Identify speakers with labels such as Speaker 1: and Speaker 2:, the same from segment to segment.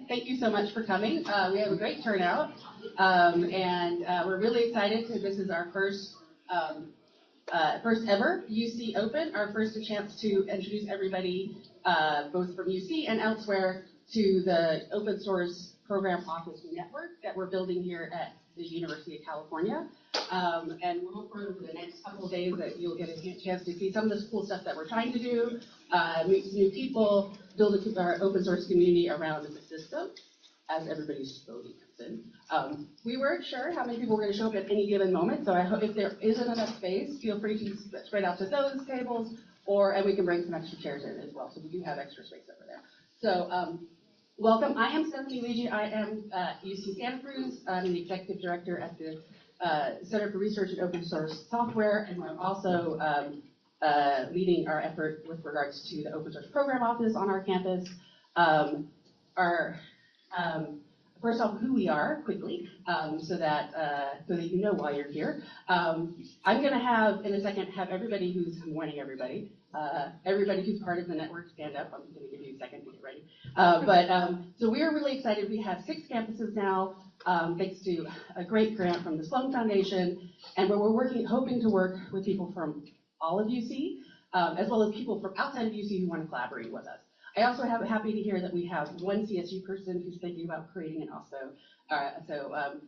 Speaker 1: thank you so much for coming. We have a great turnout, and we're really excited because this is our first ever UC Open, our first chance to introduce everybody, both from UC and elsewhere, to the open source program office network that we're building here at the University of California. And we'll hope for the next couple of days that you'll get a chance to see some of this cool stuff that we're trying to do, meet some new people, build our open source community around the system as everybody slowly comes in. We weren't sure how many people were going to show up at any given moment, so I hope if there isn't enough space, feel free to spread out to those tables, and we can bring some extra chairs in as well, so we do have extra space over there. So welcome. I am Stephanie Luigi. I am at UC Santa Cruz. I'm the executive director at the Center for Research in Open Source Software, and I'm also leading our effort with regards to the open source program office on our campus. First off, who we are quickly, so that you know why you're here. I'm going to have, in a second, everybody who's everybody who's part of the network stand up. I'm going to give you a second to get ready. So we are really excited. We have 6 campuses now, thanks to a great grant from the Sloan Foundation, and where we're hoping to work with people from all of UC, as well as people from outside of UC who want to collaborate with us. I also am happy to hear that we have one CSU person who's thinking about creating an OSPO.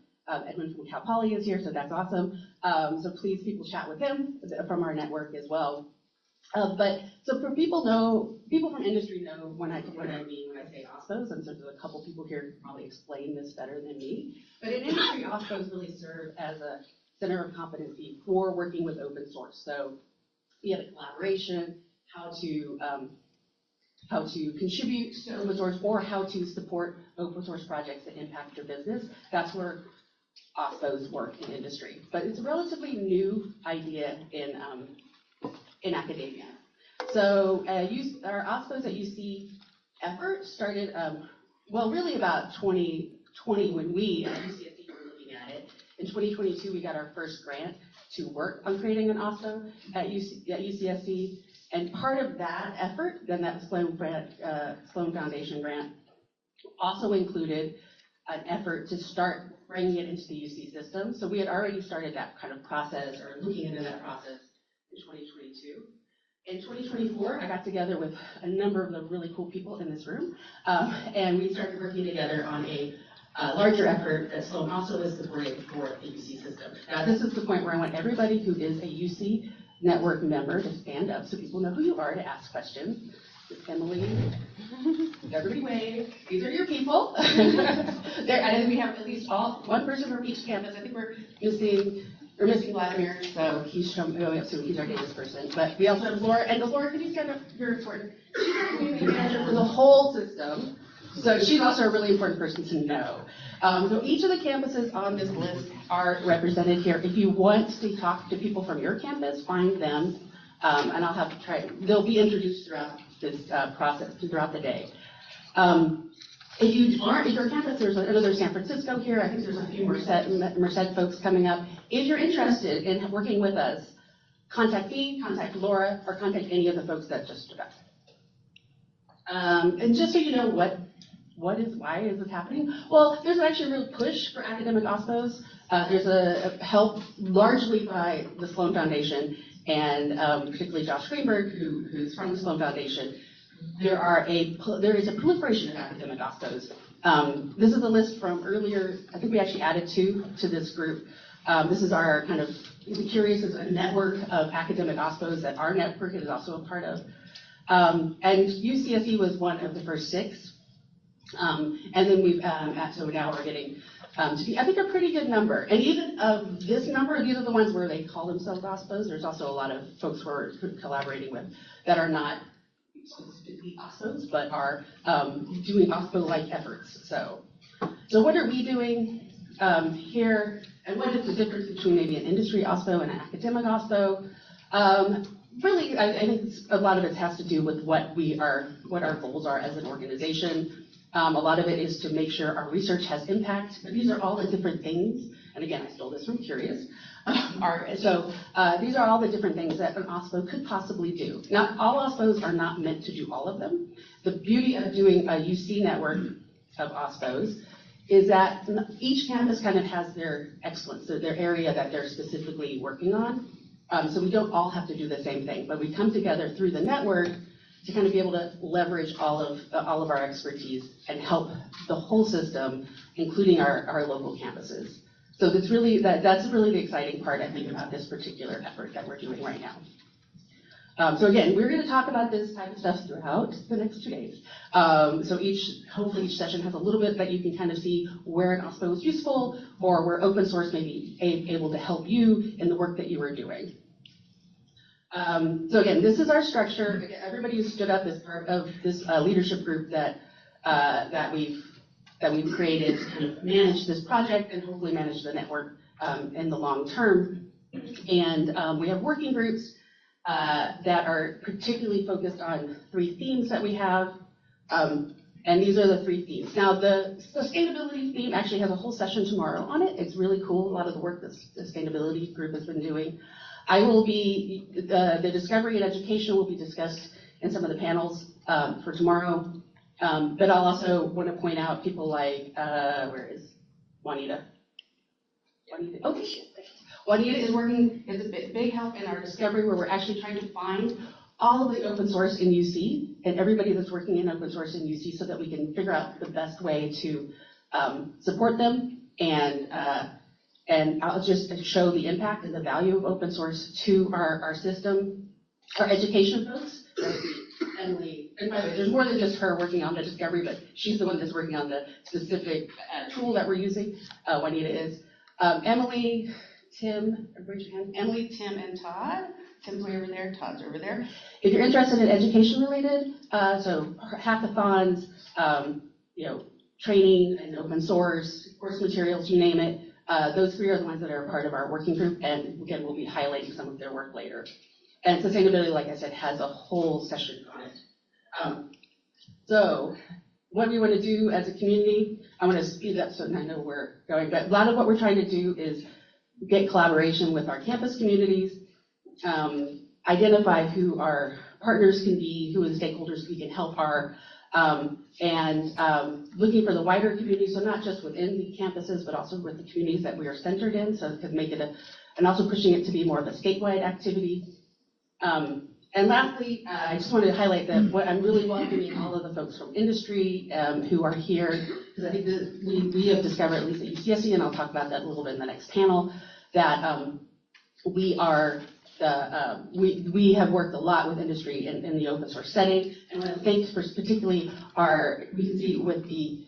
Speaker 1: Edmund from Cal Poly is here, so that's awesome. So please, people chat with him from our network as well. So for people from industry know what I mean when I say OSPOs, and so there's a couple people here who can probably explain this better than me. But in industry, OSPOs really serve as a center of competency for working with open source. So we have a collaboration, how to contribute to open source, or how to support open source projects that impact your business. That's where OSPOs work in industry. But it's a relatively new idea in academia. So our OSPOs at UC effort started, really about 2020 when we at UCSC were looking at it. In 2022, we got our first grant to work on creating an OSPO at UCSC. And part of that effort, then that Sloan Foundation grant, also included an effort to start bringing it into the UC system. So we had already started that kind of process, or looking into that process, in 2022. In 2024, I got together with a number of the really cool people in this room, and we started working together on a larger effort that Sloan also is supporting for the UC system. Now, this is the point where I want everybody who is a UC network member to stand up so people know who you are to ask questions. Emily, everybody wave. These are your people. And we have at least one person from each campus. I think we're missing Vladimir, so he's our data person. But we also have Laura, and Laura, can you stand up? You're important. She's our community manager for the whole system, so she's also a really important person to know. So each of the campuses on this list are represented here. If you want to talk to people from your campus, find them, and I'll have to try. They'll be introduced throughout this process, throughout the day. If your campus, there's another San Francisco here. I think there's a few Merced folks coming up. If you're interested in working with us, contact me, contact Laura, or contact any of the folks that just stood up. And just so you know why is this happening? Well, there's actually a real push for academic OSPOs. There's a help largely by the Sloan Foundation, and particularly Josh Greenberg, who's from the Sloan Foundation. There is a proliferation of academic OSPOs. This is a list from earlier. I think we actually added 2 to this group. This is our kind of, Curious is a network of academic OSPOs that our network is also a part of. And UCSC was one of the first 6. And then so now we're getting to be, I think, a pretty good number. And even of this number, these are the ones where they call themselves OSPOs. There's also a lot of folks who are collaborating with that are not specifically OSPOs, but are doing OSPO-like efforts. So what are we doing here, and what is the difference between maybe an industry OSPO and an academic OSPO? Really, I think a lot of it has to do with what our goals are as an organization. A lot of it is to make sure our research has impact. But these are all the different things. And again, I stole this from Curious. These are all the different things that an OSPO could possibly do. Not all OSPOs are not meant to do all of them. The beauty of doing a UC network of OSPOs is that each campus kind of has their excellence, so their area that they're specifically working on. So we don't all have to do the same thing, but we come together through the network to kind of be able to leverage all of our expertise and help the whole system, including our local campuses. So that's really the exciting part, I think, about this particular effort that we're doing right now. So again, we're going to talk about this type of stuff throughout the next 2 days. So hopefully each session has a little bit that you can kind of see where an OSPO is useful or where open source may be able to help you in the work that you are doing. So again, this is our structure. Again, everybody who stood up is part of this leadership group that we've created to kind of manage this project and hopefully manage the network in the long term. And we have working groups that are particularly focused on 3 themes that we have. And these are the 3 themes. Now, the sustainability theme actually has a whole session tomorrow on it. It's really cool, a lot of the work that the sustainability group has been doing. I will be, the discovery and education will be discussed in some of the panels for tomorrow. But I'll also want to point out people like, where is Juanita? Oh, there she is. Juanita is working as a big help in our discovery where we're actually trying to find all of the open source in UC and everybody that's working in open source in UC so that we can figure out the best way to support them and I'll just show the impact and the value of open source to our system, our education folks. Emily, and by the way, there's more than just her working on the discovery, but she's the one that's working on the specific tool that we're using. Juanita is. Emily, Tim, raise your hand. Emily, Tim, and Todd. Tim's way over there, Todd's over there. If you're interested in education related, so hackathons, training and open source, course materials, you name it, those 3 are the ones that are part of our working group, and again, we'll be highlighting some of their work later. And sustainability, like I said, has a whole session on it. So what we want to do as a community, I want to speed up so I know where we're going, but a lot of what we're trying to do is get collaboration with our campus communities, identify who our partners can be, who the stakeholders we can help are, and looking for the wider community, so not just within the campuses, but also with the communities that we are centered in, so it could make it and also pushing it to be more of a statewide activity. And lastly, I just wanted to highlight that what I'm really welcoming all of the folks from industry who are here, because I think that we have discovered, at least at UCSC, and I'll talk about that a little bit in the next panel, that we have worked a lot with industry in the open source setting, and I want to thank for particularly we can see with the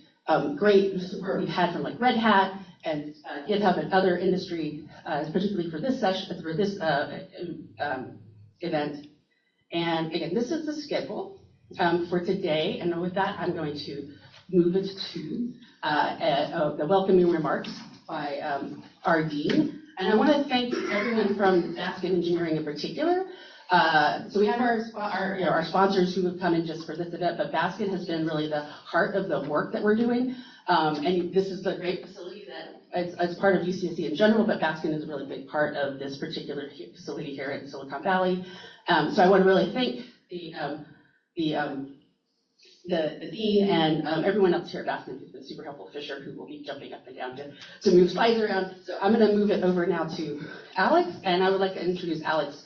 Speaker 1: great support we've had from like Red Hat and GitHub and other industry, particularly for this session, for this event. And again, this is the schedule for today, and with that, I'm going to move it to the welcoming remarks by our dean. And I want to thank everyone from Baskin Engineering in particular. So we have our sponsors who have come in just for this event, but Baskin has been really the heart of the work that we're doing. And this is a great facility that it's part of UCSC in general, but Baskin is a really big part of this particular facility here in Silicon Valley. So I want to really thank the dean and everyone else here at Baskin who's been super helpful, Fisher, who will be jumping up and down to move slides around. So I'm going to move it over now to Alex, and I would like to introduce Alex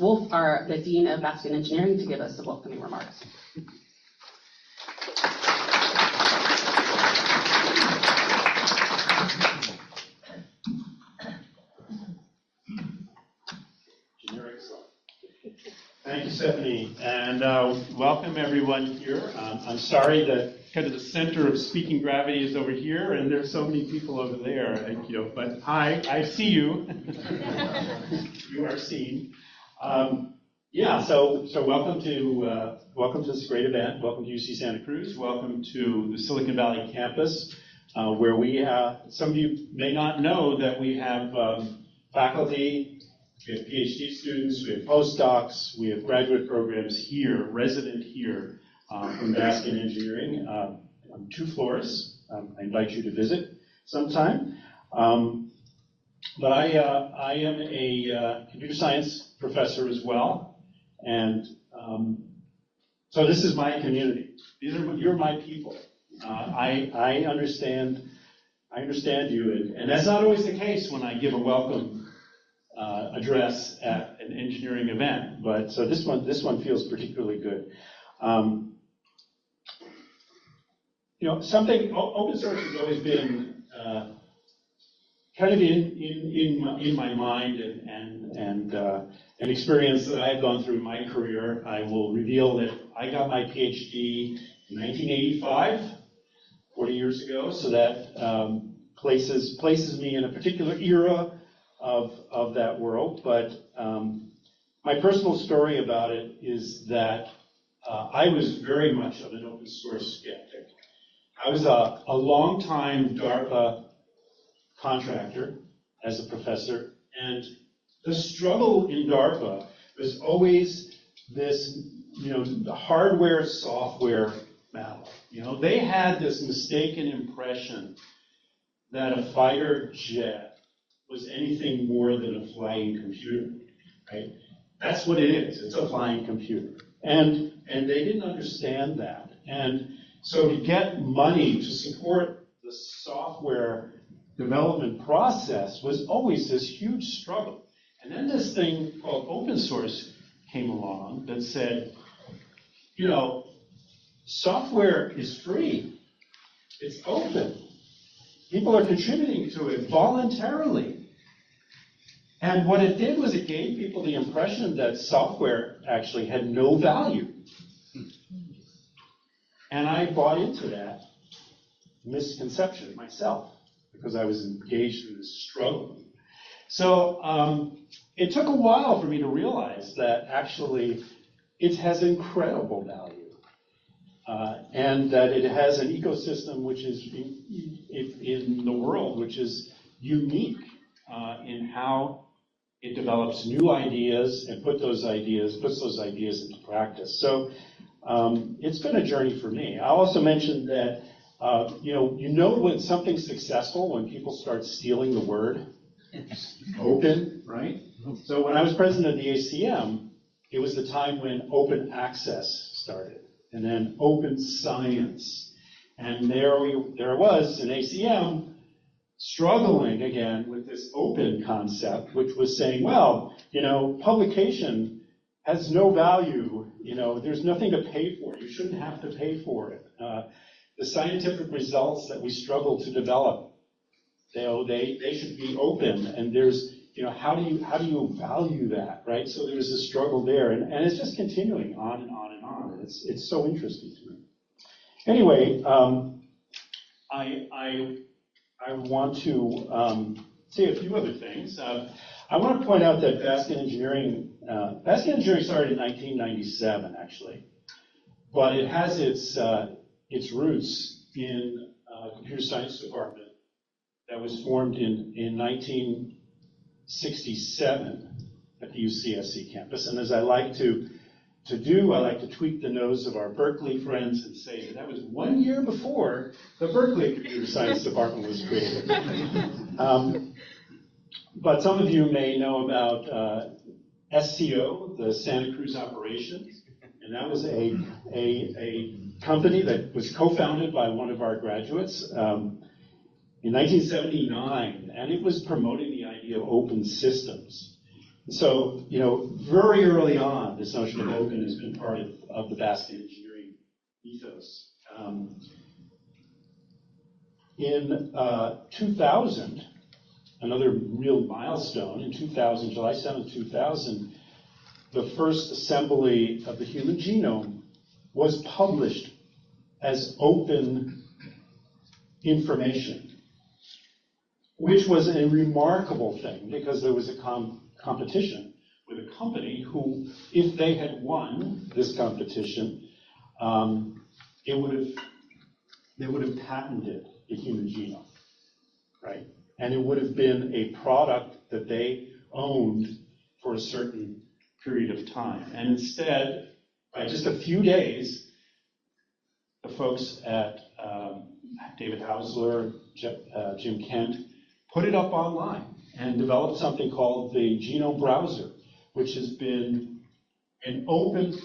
Speaker 1: Wolf, the dean of Baskin Engineering, to give us the welcoming remarks.
Speaker 2: Thank you, Stephanie, and welcome everyone here. I'm sorry that kind of the center of speaking gravity is over here, and there's so many people over there. But I see you. You are seen. So welcome to this great event. Welcome to UC Santa Cruz. Welcome to the Silicon Valley campus, where we some of you may not know that we have faculty. We have PhD students, we have postdocs, we have graduate programs here, resident here from Baskin Engineering on 2 floors. I invite you to visit sometime. But I am a computer science professor as well, and so this is my community. You're my people. I understand you, and that's not always the case when I give a welcome address at an engineering event. But so this one feels particularly good. Open source has always been kind of in my mind, and an experience that I've gone through in my career. I will reveal that I got my PhD in 1985, 40 years ago, so that places me in a particular era of that world. But my personal story about it is that I was very much of an open source skeptic. I was a long-time DARPA contractor as a professor, and the struggle in DARPA was always this, the hardware-software battle. They had this mistaken impression that a fighter jet was anything more than a flying computer, right? That's what it is. It's a flying computer. And they didn't understand that. And so to get money to support the software development process was always this huge struggle. And then this thing called open source came along that said, software is free. It's open. People are contributing to it voluntarily. And what it did was it gave people the impression that software actually had no value. And I bought into that misconception myself because I was engaged in this struggle. So it took a while for me to realize that actually it has incredible value. And that it has an ecosystem which is in the world, which is unique in how it develops new ideas and puts those ideas into practice. So it's been a journey for me. I'll also mention that when something's successful when people start stealing the word open, right? So when I was president of the ACM, it was the time when open access started. And then open science. And there I was in ACM struggling again with this open concept, which was saying, well, publication has no value. There's nothing to pay for. You shouldn't have to pay for it. The scientific results that we struggle to develop, they should be open. And there's, how do you value that, right? So there's a struggle there, and it's just continuing on and on and on. And it's so interesting to me. Anyway, I want to say a few other things. I want to point out that Baskin Engineering started in 1997, actually, but it has its roots in a computer science department that was formed in 1967 at the UCSC campus. And as I like to do, I like to tweak the nose of our Berkeley friends and say that was 1 year before the Berkeley Computer Science Department was created. But some of you may know about SCO, the Santa Cruz operation, and that was a company that was co-founded by one of our graduates in 1979, and it was promoting the idea of open systems. So, very early on, this notion of open has been part of the Baskin Engineering ethos. In 2000, another real milestone, in 2000, July 7th, 2000, the first assembly of the human genome was published as open information, which was a remarkable thing because there was a competition with a company who, if they had won this competition, they would have patented the human genome, right? And it would have been a product that they owned for a certain period of time. And instead, by just a few days, the folks at David Hausler, Jim Kent, put it up online and developed something called the Genome Browser, which has been an open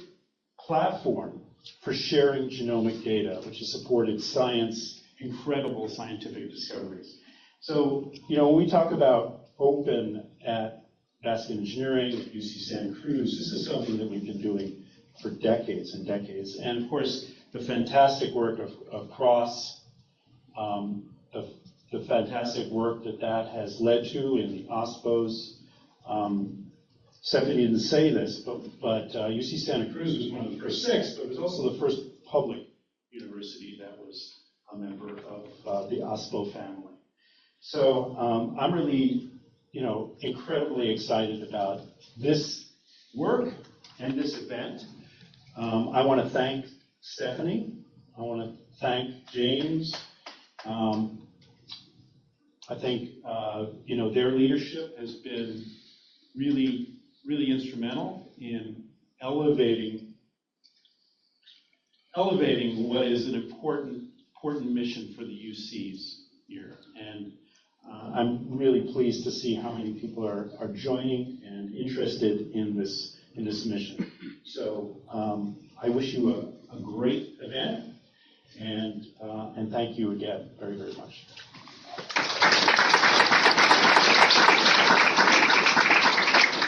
Speaker 2: platform for sharing genomic data, which has supported science, incredible scientific discoveries. So, when we talk about open at Baskin Engineering, at UC Santa Cruz, this is something that we've been doing for decades and decades. And of course, the fantastic work of CROSS, the fantastic work that has led to in the OSPOs. Stephanie didn't say this, but UC Santa Cruz was one of the first 6, but it was also the first public university that was a member of the OSPO family. So I'm really, incredibly excited about this work and this event. I want to thank Stephanie. I want to thank James. I think, their leadership has been really, really instrumental in elevating what is an important mission for the UCs here. And I'm really pleased to see how many people are joining and interested in this mission. So I wish you a great event, and thank you again very, very much.